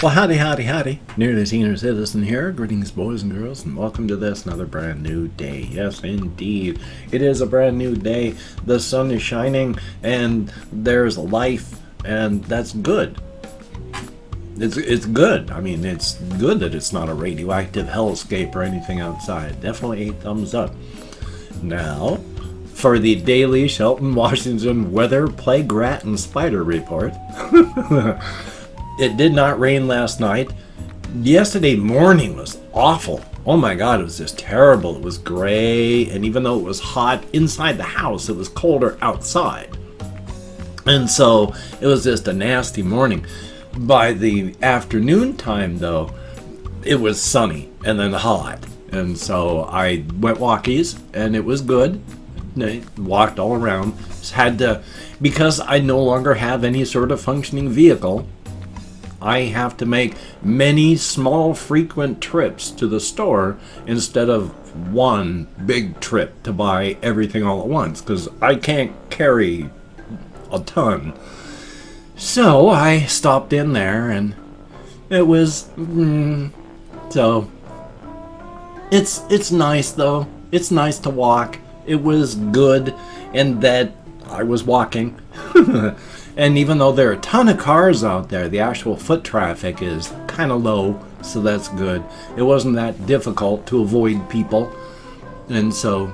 Well, howdy, howdy, howdy. Nearly Senior Citizen here. Greetings, boys and girls, and welcome to this another brand new day. Yes, indeed. It is a brand new day. The sun is shining, and there's life, and that's good. It's good. I mean, it's good that it's not a radioactive hellscape or anything outside. Definitely a thumbs up. Now, for the daily Shelton, Washington weather, plague, rat, and spider report. It did not rain last night. Yesterday morning was awful. Oh my god, it was just terrible. It was gray, and even though it was hot inside the house, it was colder outside. And so it was just a nasty morning. By the afternoon time, though, it was sunny and then hot. And so I went walkies, and it was good. I walked all around. Just had to, because I no longer have any sort of functioning vehicle, I have to make many small frequent trips to the store instead of one big trip to buy everything all at once, because I can't carry a ton. So I stopped in there, and it was so it's nice though. It's nice to walk. It was good in that I was walking. And even though there are a ton of cars out there, the actual foot traffic is kind of low, so that's good. It wasn't that difficult to avoid people, and so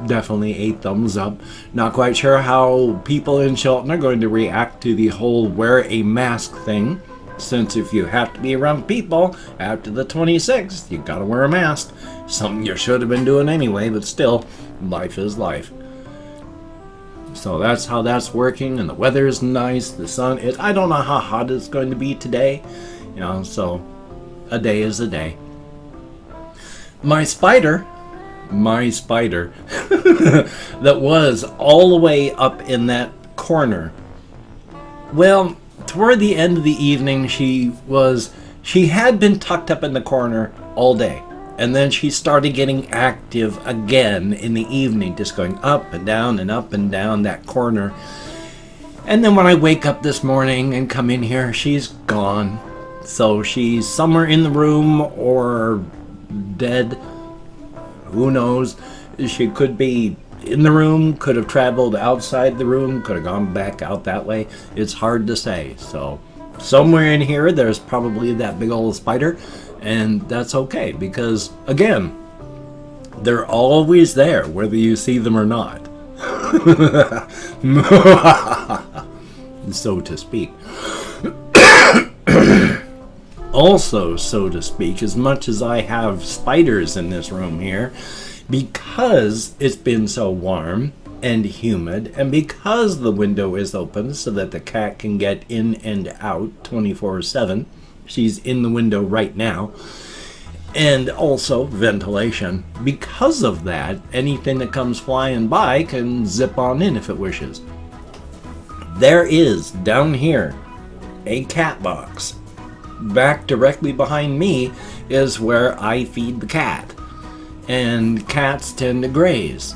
definitely a thumbs up. Not quite sure how people in Shelton are going to react to the whole wear a mask thing, since if you have to be around people after the 26th, you gotta wear a mask. Something you should have been doing anyway, but still, life is life. So that's how that's working, and the weather is nice. The sun is, I don't know how hot it's going to be today, so a day is a day. My spider that was all the way up in that corner. Well, toward the end of the evening, she had been tucked up in the corner all day. And then she started getting active again in the evening, just going up and down that corner. And then when I wake up this morning and come in here, she's gone. So she's somewhere in the room or dead. Who knows? She could be in the room, could have traveled outside the room, could have gone back out that way. It's hard to say. So somewhere in here, there's probably that big old spider. And that's okay, because, again, they're always there, whether you see them or not. So to speak. Also, so to speak, as much as I have spiders in this room here, because it's been so warm and humid, and because the window is open so that the cat can get in and out 24/7, she's in the window right now. And also ventilation. Because of that, anything that comes flying by can zip on in if it wishes. There is, down here, a cat box. Back directly behind me is where I feed the cat. And cats tend to graze,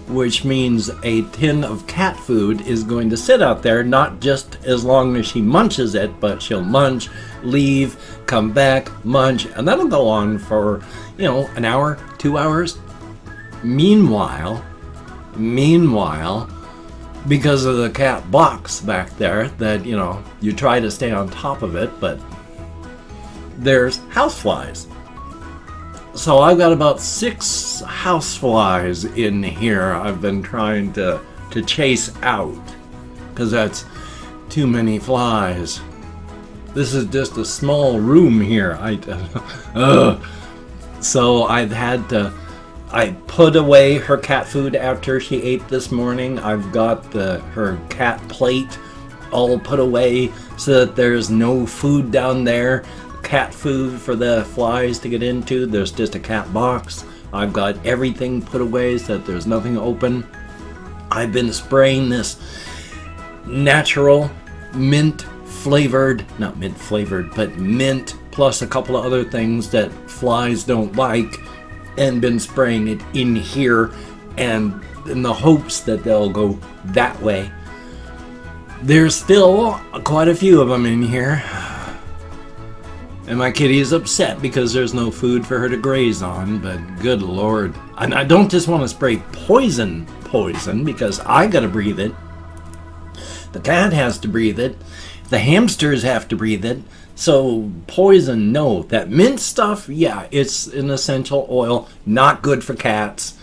which means a tin of cat food is going to sit out there, not just as long as she munches it, but she'll munch, leave, come back, munch, and that'll go on for, an hour, 2 hours. Meanwhile, because of the cat box back there, that, you try to stay on top of it, but there's houseflies. So I've got about 6 houseflies in here I've been trying to chase out, because that's too many flies. This is just a small room here. So I put away her cat food after she ate this morning. I've got her cat plate all put away so that there's no food down there. Cat food for the flies to get into. There's just a cat box. I've got everything put away so that there's nothing open. I've been spraying this natural mint flavored, not mint flavored, but mint plus a couple of other things that flies don't like, and been spraying it in here, and in the hopes that they'll go that way. There's still quite a few of them in here. And my kitty is upset because there's no food for her to graze on, but good lord. And I don't just want to spray poison because I gotta breathe it. The cat has to breathe it. The hamsters have to breathe it. So poison, no. That mint stuff, yeah, it's an essential oil. Not good for cats.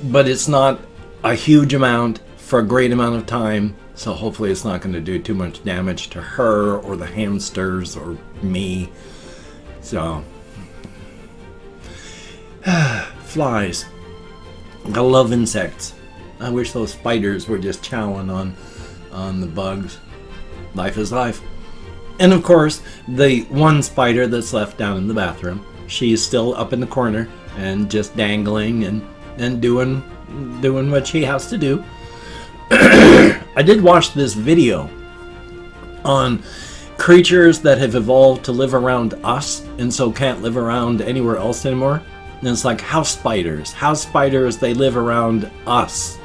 But it's not a huge amount for a great amount of time. So hopefully it's not going to do too much damage to her or the hamsters or me. So, flies. I love insects. I wish those spiders were just chowing on the bugs. Life is life. And of course, the one spider that's left down in the bathroom, she's still up in the corner and just dangling and doing what she has to do. I did watch this video on creatures that have evolved to live around us and so can't live around anywhere else anymore. And it's like house spiders. House spiders, they live around us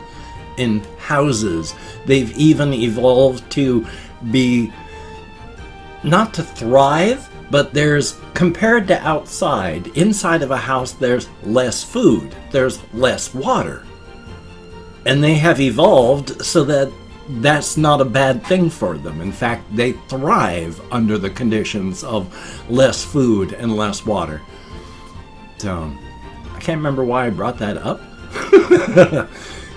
in houses. They've even evolved to be, not to thrive, but there's, compared to outside, inside of a house there's less food, there's less water. And they have evolved so that that's not a bad thing for them. In fact, they thrive under the conditions of less food and less water. So, I can't remember why I brought that up.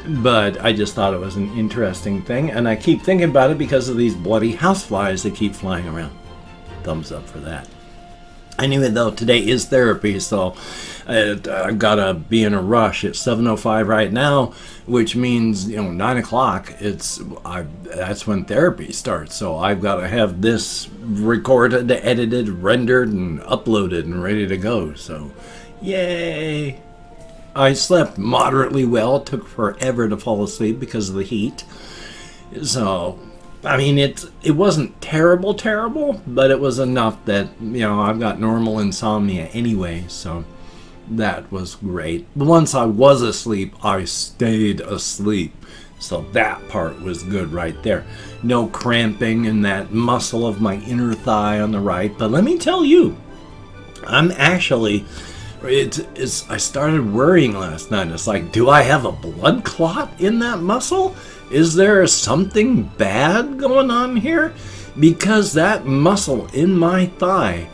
But I just thought it was an interesting thing. And I keep thinking about it because of these bloody houseflies that keep flying around. Thumbs up for that. Anyway, though, today is therapy, so I've got to be in a rush. It's 7:05 right now, which means, 9 o'clock, that's when therapy starts. So I've got to have this recorded, edited, rendered, and uploaded and ready to go. So, yay! I slept moderately well. It took forever to fall asleep because of the heat. So, I mean, it wasn't terrible, but it was enough that, I've got normal insomnia anyway, so that was great. But once I was asleep, I stayed asleep. So that part was good right there. No cramping in that muscle of my inner thigh on the right. But let me tell you, I'm actually... I started worrying last night. It's like, do I have a blood clot in that muscle? Is there something bad going on here? Because that muscle in my thigh,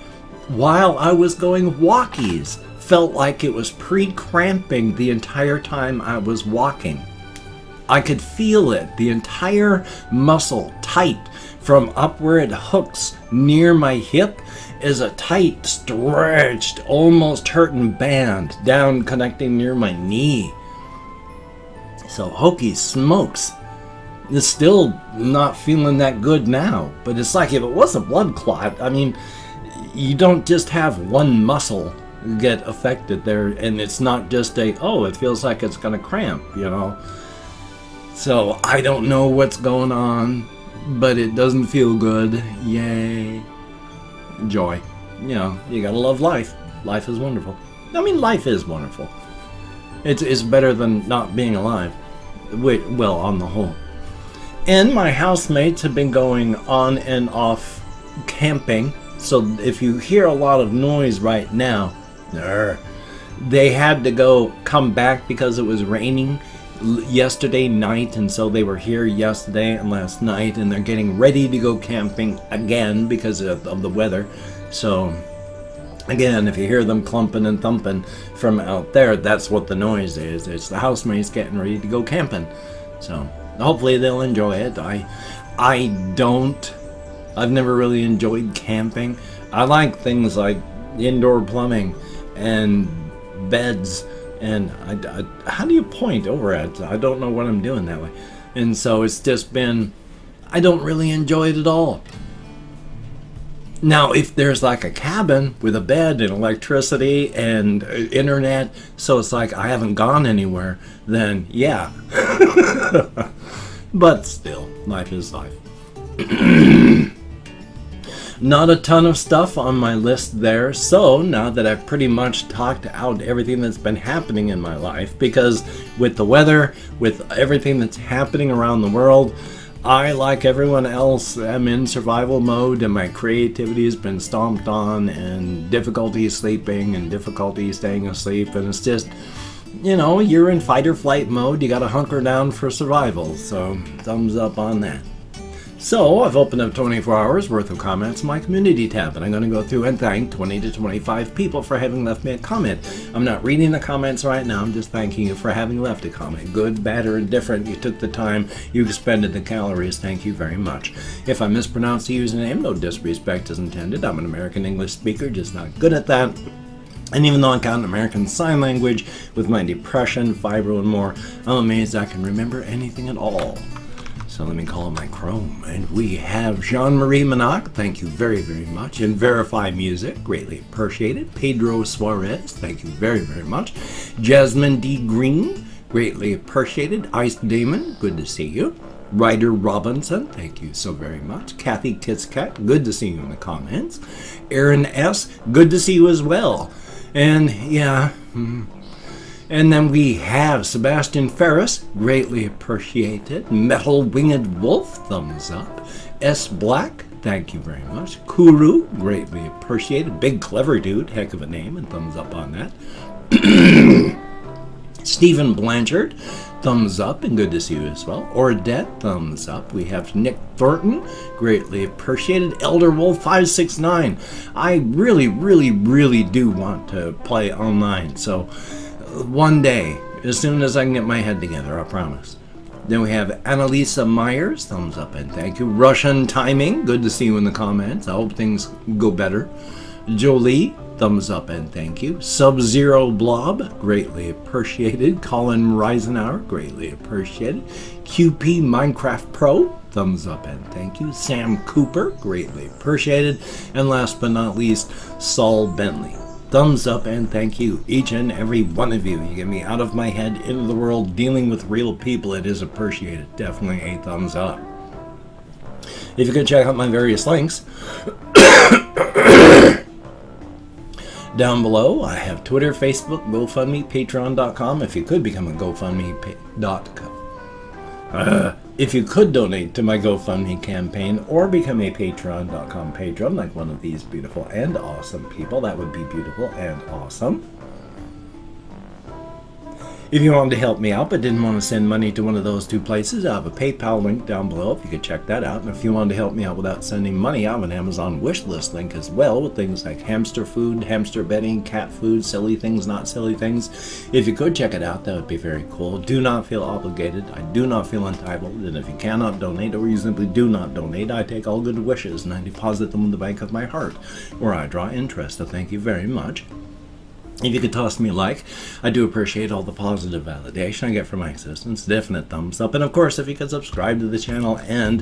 while I was going walkies, felt like it was pre-cramping the entire time I was walking. I could feel it, the entire muscle tight from up where it hooks near my hip is a tight, stretched, almost hurting band down connecting near my knee. So hokey smokes. It's still not feeling that good now, but it's like if it was a blood clot, I mean, you don't just have one muscle get affected there, and it's not just it feels like it's gonna cramp, So I don't know what's going on, but it doesn't feel good. Yay. Joy. You gotta love life. Life is wonderful. I mean, life is wonderful. It's better than not being alive. Well, on the whole. And my housemates have been going on and off camping. So if you hear a lot of noise right now, they had to come back because it was raining yesterday night, and so they were here yesterday and last night, and they're getting ready to go camping again because of the weather. So again, if you hear them clumping and thumping from out there, that's what the noise is. It's the housemates getting ready to go camping. So hopefully they'll enjoy it. I've never really enjoyed camping. I like things like indoor plumbing and beds. And how do you point over at? I don't know what I'm doing that way. And so it's just been, I don't really enjoy it at all. Now, if there's like a cabin with a bed and electricity and internet, so it's like I haven't gone anywhere, then yeah. But still, life is life. Not a ton of stuff on my list there, so now that I've pretty much talked out everything that's been happening in my life, because with the weather, with everything that's happening around the world, I, like everyone else, am in survival mode, and my creativity has been stomped on, and difficulty sleeping and difficulty staying asleep, and it's just, you know, you're in fight or flight mode. You gotta hunker down for survival, so thumbs up on that. So, I've opened up 24 hours worth of comments in my community tab, and I'm going to go through and thank 20 to 25 people for having left me a comment. I'm not reading the comments right now, I'm just thanking you for having left a comment. Good, bad, or indifferent, you took the time, you expended the calories, thank you very much. If I mispronounce the username, no disrespect is intended. I'm an American English speaker, just not good at that. And even though I count American Sign Language with my depression, fibro, and more, I'm amazed I can remember anything at all. So let me call up my Chrome, and we have Jean-Marie Manac, thank you very, very much, and Verify Music, greatly appreciated. Pedro Suarez, thank you very, very much. Jasmine D. Green, greatly appreciated. Ice Damon, good to see you. Ryder Robinson, thank you so very much. Kathy Kitscat, good to see you in the comments. Aaron S., good to see you as well. And yeah, and then we have Sebastian Ferris, greatly appreciated. Metal Winged Wolf, thumbs up. S. Black, thank you very much. Kuru, greatly appreciated. Big Clever Dude, heck of a name, and thumbs up on that. Stephen Blanchard, thumbs up, and good to see you as well. Ordette, thumbs up. We have Nick Thornton, greatly appreciated. Elder Wolf 569. I really do want to play online, so one day, as soon as I can get my head together, I promise. Then we have Annalisa Myers, thumbs up and thank you. Russian Timing, good to see you in the comments. I hope things go better. Jolie, thumbs up and thank you. Sub-Zero Blob, greatly appreciated. Colin Reisenauer, greatly appreciated. QP Minecraft Pro, thumbs up and thank you. Sam Cooper, greatly appreciated. And last but not least, Saul Bentley. Thumbs up and thank you, each and every one of you. You get me out of my head, into the world, dealing with real people. It is appreciated. Definitely a thumbs up. If you could check out my various links down below, I have Twitter, Facebook, GoFundMe, Patreon.com. If you could become a GoFundMe.com. If you could donate to my GoFundMe campaign or become a Patreon.com patron like one of these beautiful and awesome people, that would be beautiful and awesome. If you wanted to help me out but didn't want to send money to one of those two places, I have a PayPal link down below if you could check that out. And if you wanted to help me out without sending money, I have an Amazon wishlist link as well with things like hamster food, hamster bedding, cat food, silly things, not silly things. If you could check it out, that would be very cool. Do not feel obligated. I do not feel entitled. And if you cannot donate or you simply do not donate, I take all good wishes and I deposit them in the bank of my heart, where I draw interest. So thank you very much. If you could toss me a like, I do appreciate all the positive validation I get from my existence. Definite thumbs up. And of course, if you could subscribe to the channel and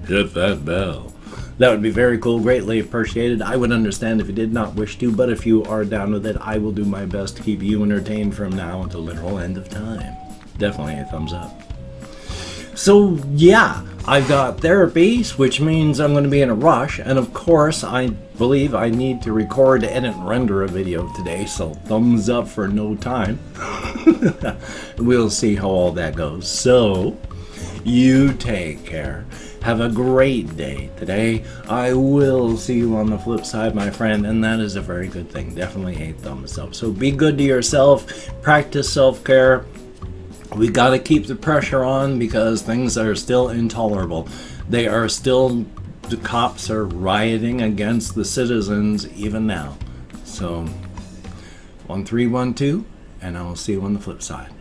hit that bell, that would be very cool. Greatly appreciated. I would understand if you did not wish to, but if you are down with it, I will do my best to keep you entertained from now until literal end of time. Definitely a thumbs up. So yeah, I've got therapy, which means I'm going to be in a rush, and of course I believe I need to record, edit, and render a video today, so thumbs up for no time. We'll see how all that goes. So, you take care. Have a great day today. I will see you on the flip side, my friend, and that is a very good thing. Definitely a thumbs up. So be good to yourself, practice self-care. We got to keep the pressure on because things are still intolerable. They are still, the cops are rioting against the citizens even now. So, 1312, and I will see you on the flip side.